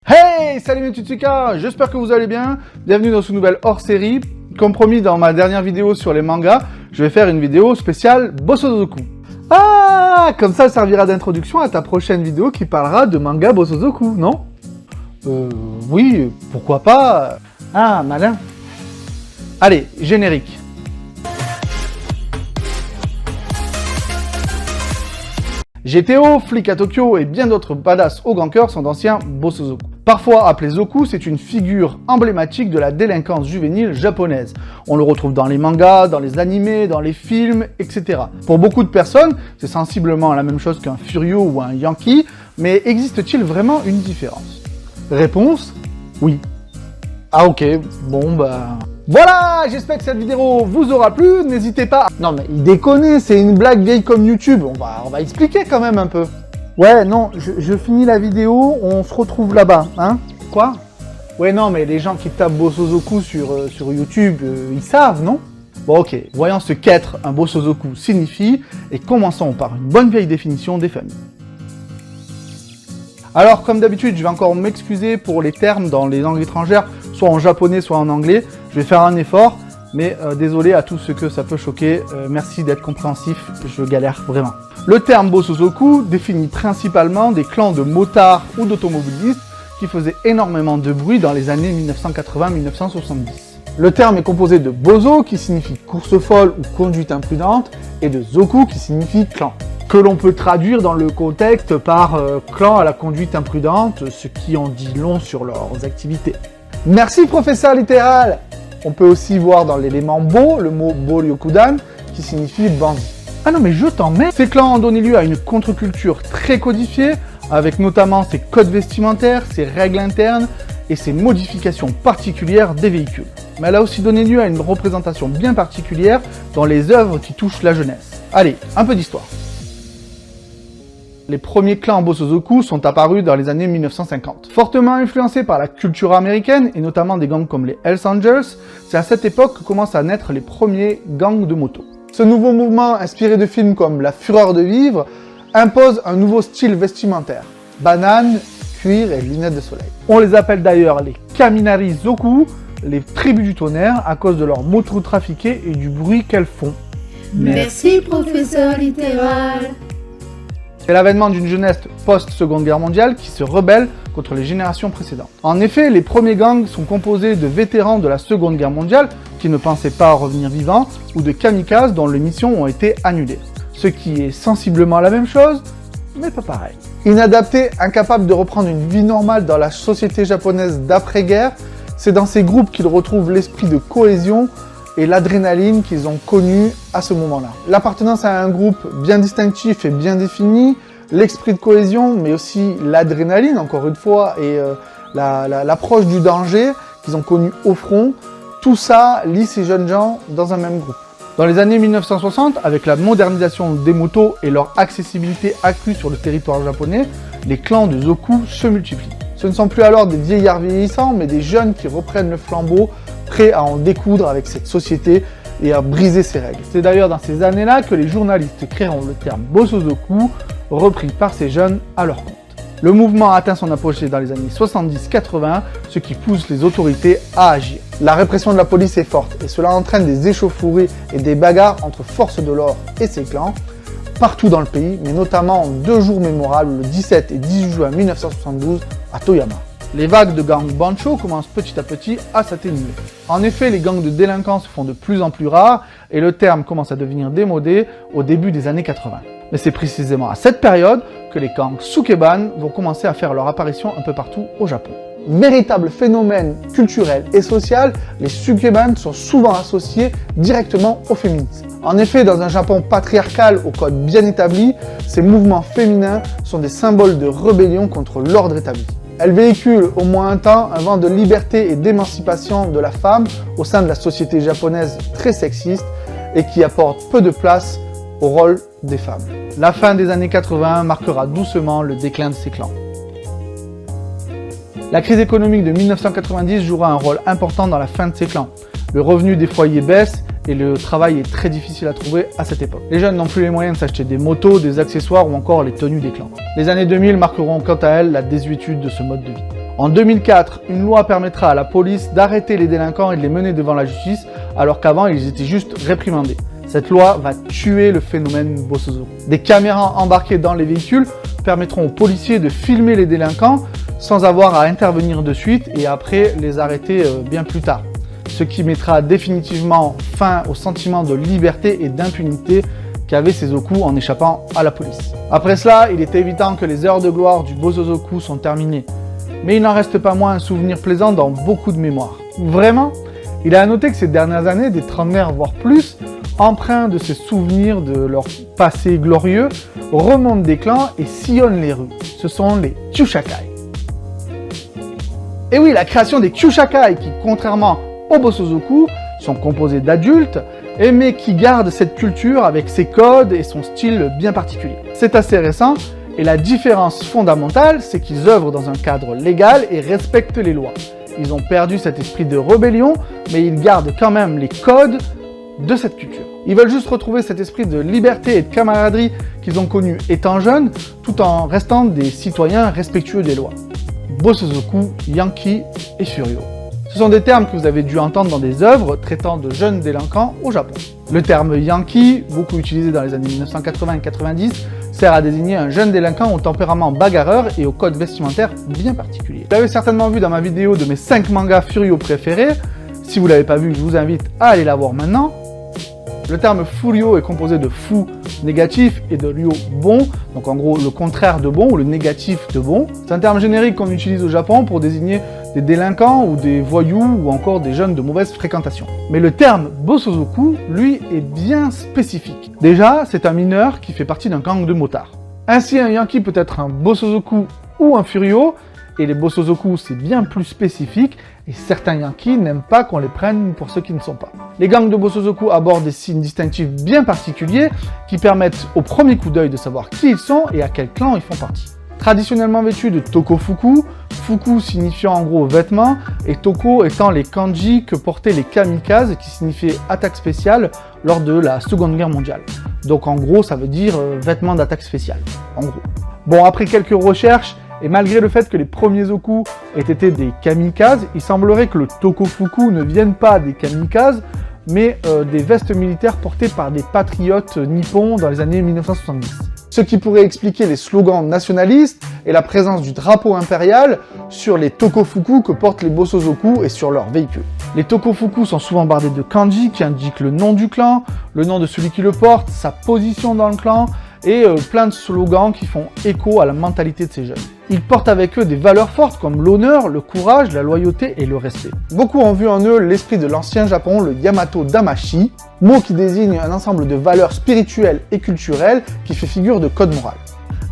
Hey, salut mes Tutsuka, j'espère que vous allez bien. Bienvenue dans ce nouvel hors-série. Comme promis dans ma dernière vidéo sur les mangas, je vais faire une vidéo spéciale Bosozoku. Ah, comme ça servira d'introduction à ta prochaine vidéo qui parlera de manga Bosozoku, non? Oui, pourquoi pas. Ah, malin. Allez, générique. GTO, Flic à Tokyo et bien d'autres badass au grand cœur sont d'anciens Bosozoku. Parfois appelé Zoku, c'est une figure emblématique de la délinquance juvénile japonaise. On le retrouve dans les mangas, dans les animés, dans les films, etc. Pour beaucoup de personnes, c'est sensiblement la même chose qu'un Furio ou un Yankee, mais existe-t-il vraiment une différence? Réponse, oui. Ah ok, bon bah... Voilà, j'espère que cette vidéo vous aura plu, n'hésitez pas... Non mais il déconne, c'est une blague vieille comme YouTube, on va expliquer quand même un peu. Ouais, non, je finis la vidéo, on se retrouve là-bas, hein? Quoi? Ouais, non, mais les gens qui tapent Bosozoku sur YouTube, ils savent, non? Bon, ok, voyons ce qu'être un Bosozoku signifie, et commençons par une bonne vieille définition des familles. Alors, comme d'habitude, je vais encore m'excuser pour les termes dans les langues étrangères, soit en japonais, soit en anglais. Je vais faire un effort, mais désolé à tous ceux que ça peut choquer, merci d'être compréhensif, je galère vraiment. Le terme Bosozoku définit principalement des clans de motards ou d'automobilistes qui faisaient énormément de bruit dans les années 1980-1970. Le terme est composé de Bozo qui signifie course folle ou conduite imprudente et de Zoku qui signifie clan, que l'on peut traduire dans le contexte par clan à la conduite imprudente, ce qui en dit long sur leurs activités. Merci professeur littéral. On peut aussi voir dans l'élément Bo le mot Boryokudan qui signifie bandit. Ah non mais je t'en mets. Ces clans ont donné lieu à une contre-culture très codifiée, avec notamment ses codes vestimentaires, ses règles internes et ses modifications particulières des véhicules. Mais elle a aussi donné lieu à une représentation bien particulière dans les œuvres qui touchent la jeunesse. Allez, un peu d'histoire. Les premiers clans Bosozoku sont apparus dans les années 1950. Fortement influencés par la culture américaine, et notamment des gangs comme les Hells Angels, c'est à cette époque que commencent à naître les premiers gangs de moto. Ce nouveau mouvement, inspiré de films comme La Fureur de vivre, impose un nouveau style vestimentaire. Banane, cuir et lunettes de soleil. On les appelle d'ailleurs les Kaminari Zoku, les tribus du tonnerre, à cause de leurs motos trafiquées et du bruit qu'elles font. Merci, professeur littéral. C'est l'avènement d'une jeunesse post-Seconde Guerre mondiale qui se rebelle contre les générations précédentes. En effet, les premiers gangs sont composés de vétérans de la Seconde Guerre mondiale qui ne pensaient pas revenir vivants ou de kamikazes dont les missions ont été annulées. Ce qui est sensiblement la même chose, mais pas pareil. Inadaptés, incapables de reprendre une vie normale dans la société japonaise d'après-guerre, c'est dans ces groupes qu'ils retrouvent l'esprit de cohésion et l'adrénaline qu'ils ont connu à ce moment-là. L'appartenance à un groupe bien distinctif et bien défini, l'esprit de cohésion, mais aussi l'adrénaline, encore une fois, et l'approche du danger qu'ils ont connu au front, tout ça lie ces jeunes gens dans un même groupe. Dans les années 1960, avec la modernisation des motos et leur accessibilité accrue sur le territoire japonais, les clans de Zoku se multiplient. Ce ne sont plus alors des vieillards vieillissants, mais des jeunes qui reprennent le flambeau, prêts à en découdre avec cette société et à briser ses règles. C'est d'ailleurs dans ces années-là que les journalistes créeront le terme Bosozoku, repris par ces jeunes à leur compte. Le mouvement atteint son apogée dans les années 70-80, ce qui pousse les autorités à agir. La répression de la police est forte et cela entraîne des échauffourées et des bagarres entre forces de l'ordre et ses clans, partout dans le pays, mais notamment en 2 jours mémorables, le 17 et 18 juin 1972 à Toyama. Les vagues de gangs bancho commencent petit à petit à s'atténuer. En effet, les gangs de délinquants se font de plus en plus rares et le terme commence à devenir démodé au début des années 80. Mais c'est précisément à cette période que les gangs Sukeban vont commencer à faire leur apparition un peu partout au Japon. Véritable phénomène culturel et social, les Sukeban sont souvent associés directement au féminisme. En effet, dans un Japon patriarcal au code bien établi, ces mouvements féminins sont des symboles de rébellion contre l'ordre établi. Elles véhiculent au moins un temps un vent de liberté et d'émancipation de la femme au sein de la société japonaise très sexiste et qui apporte peu de place au rôle des femmes. La fin des années 80 marquera doucement le déclin de ces clans. La crise économique de 1990 jouera un rôle important dans la fin de ces clans. Le revenu des foyers baisse et le travail est très difficile à trouver à cette époque. Les jeunes n'ont plus les moyens de s'acheter des motos, des accessoires ou encore les tenues des clans. Les années 2000 marqueront quant à elles la désuétude de ce mode de vie. En 2004, une loi permettra à la police d'arrêter les délinquants et de les mener devant la justice, alors qu'avant ils étaient juste réprimandés. Cette loi va tuer le phénomène Bosozoku. Des caméras embarquées dans les véhicules permettront aux policiers de filmer les délinquants sans avoir à intervenir de suite et après les arrêter bien plus tard. Ce qui mettra définitivement fin au sentiment de liberté et d'impunité qu'avaient ces Zoku en échappant à la police. Après cela, il est évident que les heures de gloire du Bosozoku sont terminées. Mais il n'en reste pas moins un souvenir plaisant dans beaucoup de mémoires. Vraiment, il est à noter que ces dernières années, des trentenaires voire plus, empreints de ces souvenirs de leur passé glorieux, remontent des clans et sillonnent les rues. Ce sont les Kyushakai. Et oui, la création des Kyushakai, qui contrairement aux Bosozoku, sont composés d'adultes, mais qui gardent cette culture avec ses codes et son style bien particulier. C'est assez récent, et la différence fondamentale, c'est qu'ils œuvrent dans un cadre légal et respectent les lois. Ils ont perdu cet esprit de rébellion, mais ils gardent quand même les codes de cette culture. Ils veulent juste retrouver cet esprit de liberté et de camaraderie qu'ils ont connu étant jeunes, tout en restant des citoyens respectueux des lois. Bosozoku, Yankee et Furio. Ce sont des termes que vous avez dû entendre dans des œuvres traitant de jeunes délinquants au Japon. Le terme Yankee, beaucoup utilisé dans les années 1980 et 90, sert à désigner un jeune délinquant au tempérament bagarreur et au code vestimentaire bien particulier. Vous l'avez certainement vu dans ma vidéo de mes 5 mangas Furio préférés. Si vous ne l'avez pas vu, je vous invite à aller la voir maintenant. Le terme Furio est composé de Fu négatif et de Ryo bon, donc en gros le contraire de bon ou le négatif de bon. C'est un terme générique qu'on utilise au Japon pour désigner des délinquants ou des voyous ou encore des jeunes de mauvaise fréquentation. Mais le terme Bosozoku, lui, est bien spécifique. Déjà, c'est un mineur qui fait partie d'un gang de motards. Ainsi, un Yankee peut être un Bosozoku ou un Furio, et les Bosozoku, c'est bien plus spécifique, et certains Yankees n'aiment pas qu'on les prenne pour ceux qui ne sont pas. Les gangs de Bosozoku abordent des signes distinctifs bien particuliers qui permettent au premier coup d'œil de savoir qui ils sont et à quel clan ils font partie. Traditionnellement vêtus de tokofuku, fuku signifiant en gros vêtements, et toko étant les kanji que portaient les kamikazes qui signifiaient attaque spéciale lors de la Seconde Guerre mondiale. Donc en gros ça veut dire vêtements d'attaque spéciale, en gros. Bon, après quelques recherches, et malgré le fait que les premiers Zoku aient été des kamikazes, il semblerait que le tokofuku ne vienne pas des kamikazes, mais des vestes militaires portées par des patriotes nippons dans les années 1970. Ce qui pourrait expliquer les slogans nationalistes et la présence du drapeau impérial sur les tokofuku que portent les Bosozoku et sur leurs véhicules. Les tokofuku sont souvent bardés de kanji qui indiquent le nom du clan, le nom de celui qui le porte, sa position dans le clan, et plein de slogans qui font écho à la mentalité de ces jeunes. Ils portent avec eux des valeurs fortes comme l'honneur, le courage, la loyauté et le respect. Beaucoup ont vu en eux l'esprit de l'ancien Japon, le Yamato Damashi, mot qui désigne un ensemble de valeurs spirituelles et culturelles qui fait figure de code moral,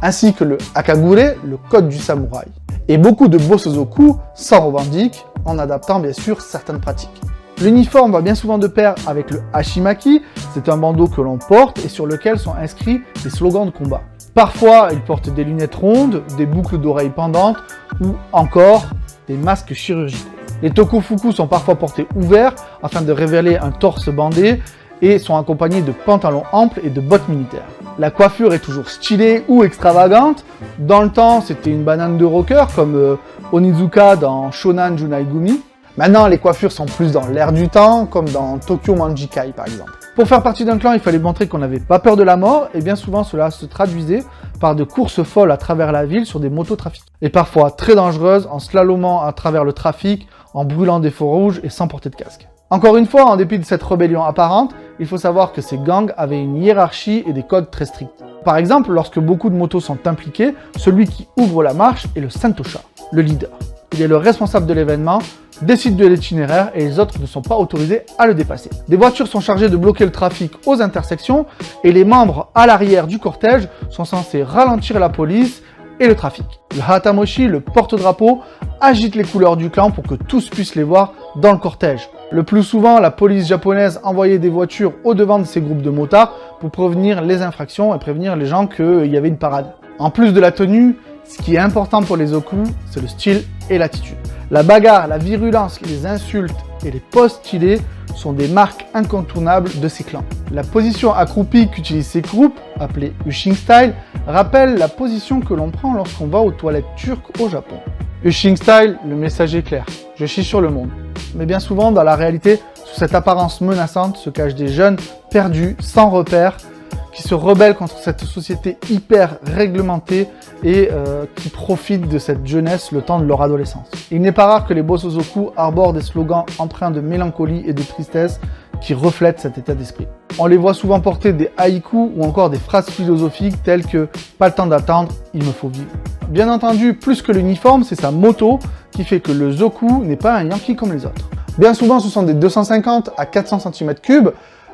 ainsi que le Hakagure, le code du samouraï. Et beaucoup de Bosozoku s'en revendiquent, en adaptant bien sûr certaines pratiques. L'uniforme va bien souvent de pair avec le hashimaki, c'est un bandeau que l'on porte et sur lequel sont inscrits des slogans de combat. Parfois, ils portent des lunettes rondes, des boucles d'oreilles pendantes ou encore des masques chirurgicaux. Les tokofuku sont parfois portés ouverts afin de révéler un torse bandé et sont accompagnés de pantalons amples et de bottes militaires. La coiffure est toujours stylée ou extravagante. Dans le temps, c'était une banane de rocker comme Onizuka dans Shonan Junaigumi. Maintenant, les coiffures sont plus dans l'air du temps, comme dans Tokyo Manjikai par exemple. Pour faire partie d'un clan, il fallait montrer qu'on n'avait pas peur de la mort, et bien souvent cela se traduisait par de courses folles à travers la ville sur des motos trafiquées. Et parfois très dangereuses, en slalomant à travers le trafic, en brûlant des feux rouges et sans porter de casque. Encore une fois, en dépit de cette rébellion apparente, il faut savoir que ces gangs avaient une hiérarchie et des codes très stricts. Par exemple, lorsque beaucoup de motos sont impliquées, celui qui ouvre la marche est le Santosha, le leader. Il est le responsable de l'événement, décide de l'itinéraire et les autres ne sont pas autorisés à le dépasser. Des voitures sont chargées de bloquer le trafic aux intersections et les membres à l'arrière du cortège sont censés ralentir la police et le trafic. Le Hatamoshi, le porte-drapeau, agite les couleurs du clan pour que tous puissent les voir dans le cortège. Le plus souvent, la police japonaise envoyait des voitures au-devant de ces groupes de motards pour prévenir les infractions et prévenir les gens qu'il y avait une parade. En plus de la tenue, ce qui est important pour les Zoku, c'est le style et l'attitude. La bagarre, la virulence, les insultes et les poses stylées sont des marques incontournables de ces clans. La position accroupie qu'utilisent ces groupes, appelée Ushing Style, rappelle la position que l'on prend lorsqu'on va aux toilettes turques au Japon. Ushing Style, le message est clair, je chie sur le monde. Mais bien souvent, dans la réalité, sous cette apparence menaçante se cachent des jeunes perdus, sans repères, qui se rebellent contre cette société hyper réglementée et qui profitent de cette jeunesse le temps de leur adolescence. Il n'est pas rare que les Bosozoku arborent des slogans empreints de mélancolie et de tristesse qui reflètent cet état d'esprit. On les voit souvent porter des haïkus ou encore des phrases philosophiques telles que « pas le temps d'attendre, il me faut vivre ». Bien entendu, plus que l'uniforme, c'est sa moto qui fait que le Zoku n'est pas un Yankee comme les autres. Bien souvent, ce sont des 250 à 400 cm3,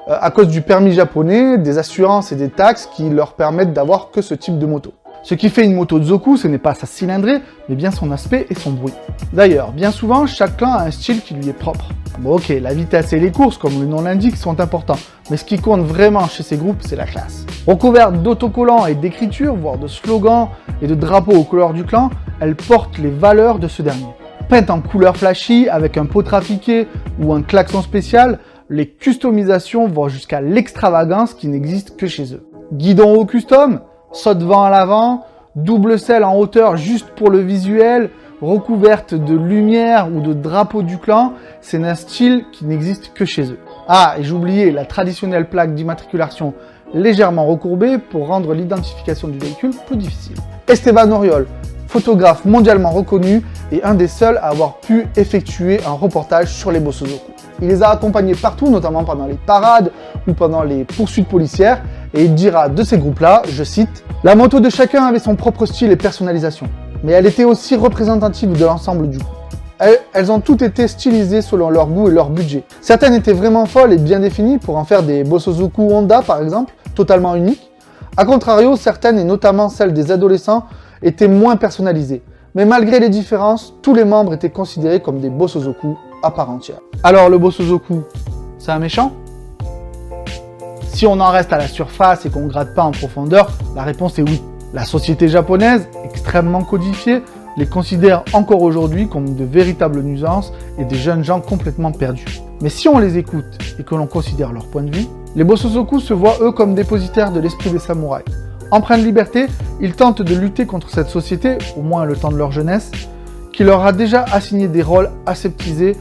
à cause du permis japonais, des assurances et des taxes qui leur permettent d'avoir que ce type de moto. Ce qui fait une moto Zoku, ce n'est pas sa cylindrée, mais bien son aspect et son bruit. D'ailleurs, bien souvent, chaque clan a un style qui lui est propre. Bon ok, la vitesse et les courses, comme le nom l'indique, sont importants, mais ce qui compte vraiment chez ces groupes, c'est la classe. Recouverte d'autocollants et d'écritures, voire de slogans et de drapeaux aux couleurs du clan, elle porte les valeurs de ce dernier. Peinte en couleur flashy, avec un pot trafiqué ou un klaxon spécial, les customisations vont jusqu'à l'extravagance qui n'existe que chez eux. Guidon au custom, saute-vent à l'avant, double selle en hauteur juste pour le visuel, recouverte de lumière ou de drapeau du clan, c'est un style qui n'existe que chez eux. Ah, et j'oubliais la traditionnelle plaque d'immatriculation légèrement recourbée pour rendre l'identification du véhicule plus difficile. Esteban Oriol, photographe mondialement reconnu et un des seuls à avoir pu effectuer un reportage sur les Bosozoku. Il les a accompagnés partout, notamment pendant les parades ou pendant les poursuites policières, et il dira de ces groupes-là, je cite, « La moto de chacun avait son propre style et personnalisation, mais elle était aussi représentative de l'ensemble du groupe. Elles ont toutes été stylisées selon leur goût et leur budget. Certaines étaient vraiment folles et bien définies pour en faire des Bosozoku Honda par exemple, totalement uniques. A contrario, certaines, et notamment celles des adolescents, étaient moins personnalisées. Mais malgré les différences, tous les membres étaient considérés comme des Bosozoku à part entière. Alors le Bosozoku, c'est un méchant? Si on en reste à la surface et qu'on ne gratte pas en profondeur, la réponse est oui. La société japonaise, extrêmement codifiée, les considère encore aujourd'hui comme de véritables nuisances et des jeunes gens complètement perdus. Mais si on les écoute et que l'on considère leur point de vue, les Bosozoku se voient eux comme dépositaires de l'esprit des samouraïs. Empreints de liberté, ils tentent de lutter contre cette société, au moins le temps de leur jeunesse, qui leur a déjà assigné des rôles aseptisés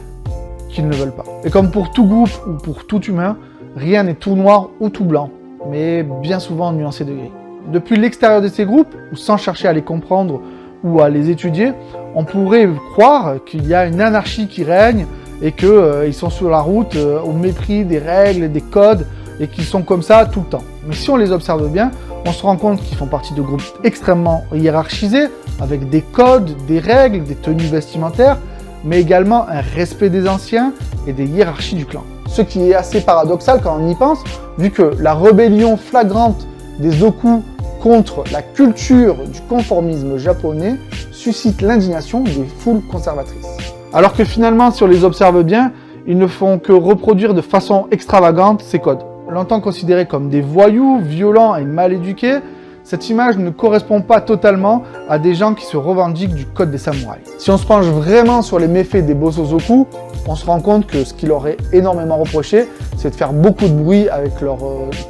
qu'ils ne veulent pas. Et comme pour tout groupe ou pour tout humain, rien n'est tout noir ou tout blanc, mais bien souvent nuancé de gris. Depuis l'extérieur de ces groupes, ou sans chercher à les comprendre ou à les étudier, on pourrait croire qu'il y a une anarchie qui règne et qu'ils sont sur la route au mépris des règles et des codes et qu'ils sont comme ça tout le temps. Mais si on les observe bien, on se rend compte qu'ils font partie de groupes extrêmement hiérarchisés, avec des codes, des règles, des tenues vestimentaires, mais également un respect des anciens et des hiérarchies du clan. Ce qui est assez paradoxal quand on y pense, vu que la rébellion flagrante des Zoku contre la culture du conformisme japonais suscite l'indignation des foules conservatrices. Alors que finalement, si on les observe bien, ils ne font que reproduire de façon extravagante ces codes. Longtemps considérés comme des voyous, violents et mal éduqués, cette image ne correspond pas totalement à des gens qui se revendiquent du code des samouraïs. Si on se penche vraiment sur les méfaits des Bosozoku, on se rend compte que ce qui leur est énormément reproché, c'est de faire beaucoup de bruit avec leurs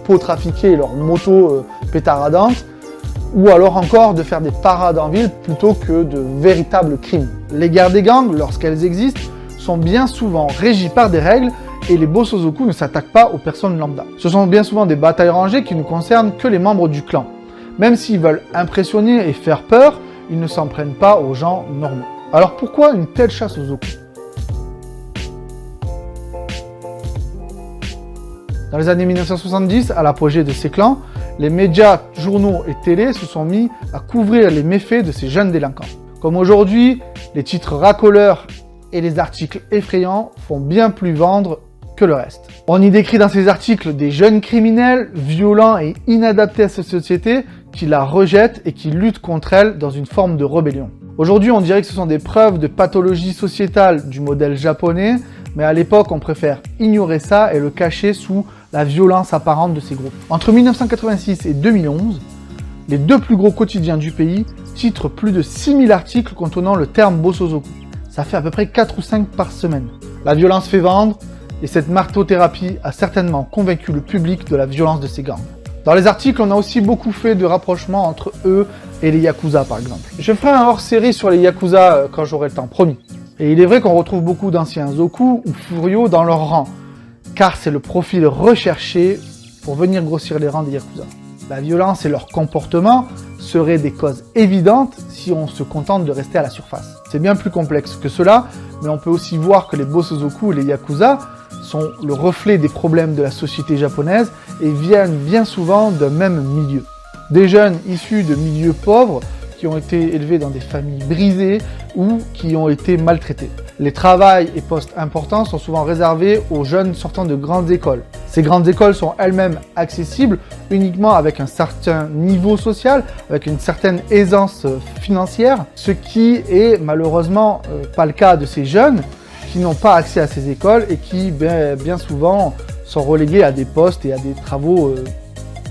pots trafiqués et leurs motos pétaradantes, ou alors encore de faire des parades en ville plutôt que de véritables crimes. Les guerres des gangs, lorsqu'elles existent, sont bien souvent régies par des règles et les Bosozoku ne s'attaquent pas aux personnes lambda. Ce sont bien souvent des batailles rangées qui ne concernent que les membres du clan. Même s'ils veulent impressionner et faire peur, ils ne s'en prennent pas aux gens normaux. Alors pourquoi une telle chasse aux Zoku? Dans les années 1970, à l'apogée de ces clans, les médias, journaux et télé se sont mis à couvrir les méfaits de ces jeunes délinquants. Comme aujourd'hui, les titres racoleurs et les articles effrayants font bien plus vendre que le reste. On y décrit dans ces articles des jeunes criminels, violents et inadaptés à cette société qui la rejettent et qui luttent contre elle dans une forme de rébellion. Aujourd'hui, on dirait que ce sont des preuves de pathologie sociétale du modèle japonais, mais à l'époque, on préfère ignorer ça et le cacher sous la violence apparente de ces groupes. Entre 1986 et 2011, les deux plus gros quotidiens du pays titrent plus de 6000 articles contenant le terme Bosozoku. Ça fait à peu près 4 ou 5 par semaine. La violence fait vendre, et cette marteau-thérapie a certainement convaincu le public de la violence de ces gangs. Dans les articles, on a aussi beaucoup fait de rapprochements entre eux et les Yakuza par exemple. Je ferai un hors-série sur les Yakuza quand j'aurai le temps, promis. Et il est vrai qu'on retrouve beaucoup d'anciens Zoku ou Furio dans leur rang, car c'est le profil recherché pour venir grossir les rangs des Yakuza. La violence et leur comportement seraient des causes évidentes si on se contente de rester à la surface. C'est bien plus complexe que cela, mais on peut aussi voir que les Bosozoku et les Yakuza sont le reflet des problèmes de la société japonaise et viennent bien souvent d'un même milieu. Des jeunes issus de milieux pauvres qui ont été élevés dans des familles brisées ou qui ont été maltraités. Les travails et postes importants sont souvent réservés aux jeunes sortant de grandes écoles. Ces grandes écoles sont elles-mêmes accessibles uniquement avec un certain niveau social, avec une certaine aisance financière, ce qui est malheureusement pas le cas de ces jeunes qui n'ont pas accès à ces écoles et qui bien souvent sont relégués à des postes et à des travaux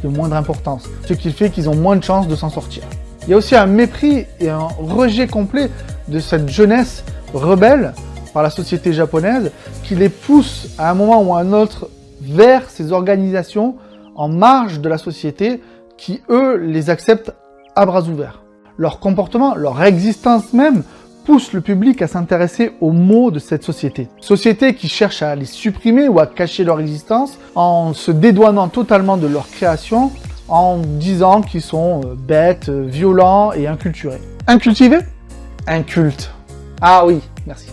de moindre importance, ce qui fait qu'ils ont moins de chances de s'en sortir. Il y a aussi un mépris et un rejet complet de cette jeunesse rebelle par la société japonaise qui les pousse à un moment ou à un autre vers ces organisations en marge de la société qui, eux, les acceptent à bras ouverts. Leur comportement, leur existence même, pousse le public à s'intéresser aux maux de cette société. Société qui cherche à les supprimer ou à cacher leur existence en se dédouanant totalement de leur création, en disant qu'ils sont bêtes, violents et inculturés. Incultivés ? Inculte. Ah oui, merci.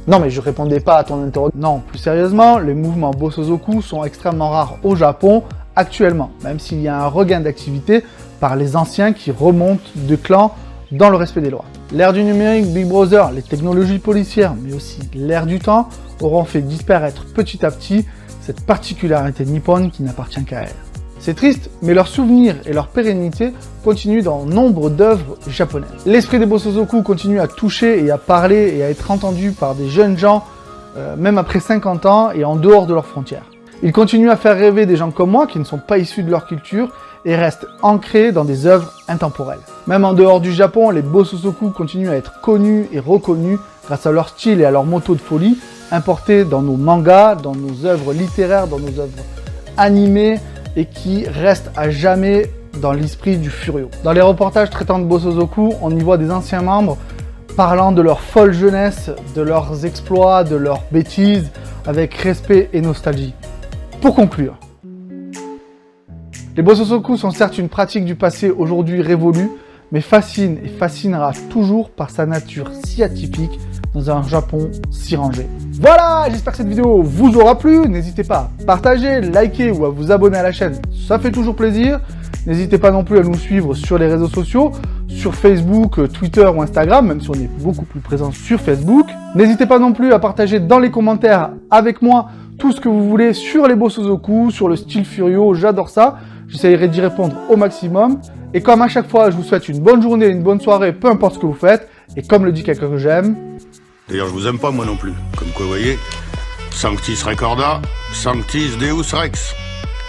Non mais je répondais pas à ton interrogation. Non, plus sérieusement, les mouvements Bosozoku sont extrêmement rares au Japon actuellement, même s'il y a un regain d'activité par les anciens qui remontent de clans dans le respect des lois. L'ère du numérique, Big Brother, les technologies policières, mais aussi l'ère du temps, auront fait disparaître petit à petit cette particularité nippone qui n'appartient qu'à elle. C'est triste, mais leurs souvenirs et leur pérennité continuent dans nombre d'œuvres japonaises. L'esprit des Bosozoku continue à toucher et à parler et à être entendu par des jeunes gens, même après 50 ans et en dehors de leurs frontières. Ils continuent à faire rêver des gens comme moi qui ne sont pas issus de leur culture et restent ancrés dans des œuvres intemporelles. Même en dehors du Japon, les Bosozoku continuent à être connus et reconnus grâce à leur style et à leur moto de folie, importés dans nos mangas, dans nos œuvres littéraires, dans nos œuvres animées, et qui restent à jamais dans l'esprit du Furio. Dans les reportages traitant de Bosozoku, on y voit des anciens membres parlant de leur folle jeunesse, de leurs exploits, de leurs bêtises, avec respect et nostalgie. Pour conclure, les Bosozoku sont certes une pratique du passé aujourd'hui révolue, mais fascine et fascinera toujours par sa nature si atypique dans un Japon si rangé. Voilà, j'espère que cette vidéo vous aura plu. N'hésitez pas à partager, liker ou à vous abonner à la chaîne, ça fait toujours plaisir. N'hésitez pas non plus à nous suivre sur les réseaux sociaux, sur Facebook, Twitter ou Instagram, même si on est beaucoup plus présent sur Facebook. N'hésitez pas non plus à partager dans les commentaires avec moi tout ce que vous voulez sur les Bosozoku, sur le style Furio, j'adore ça. J'essaierai d'y répondre au maximum. Et comme à chaque fois, je vous souhaite une bonne journée, une bonne soirée, peu importe ce que vous faites. Et comme le dit quelqu'un que j'aime... D'ailleurs, je vous aime pas, moi non plus. Comme quoi, vous voyez, Sanctis Recorda, Sanctis Deus Rex.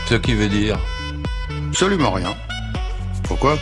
Ce qui veut dire... Absolument rien. Pourquoi ?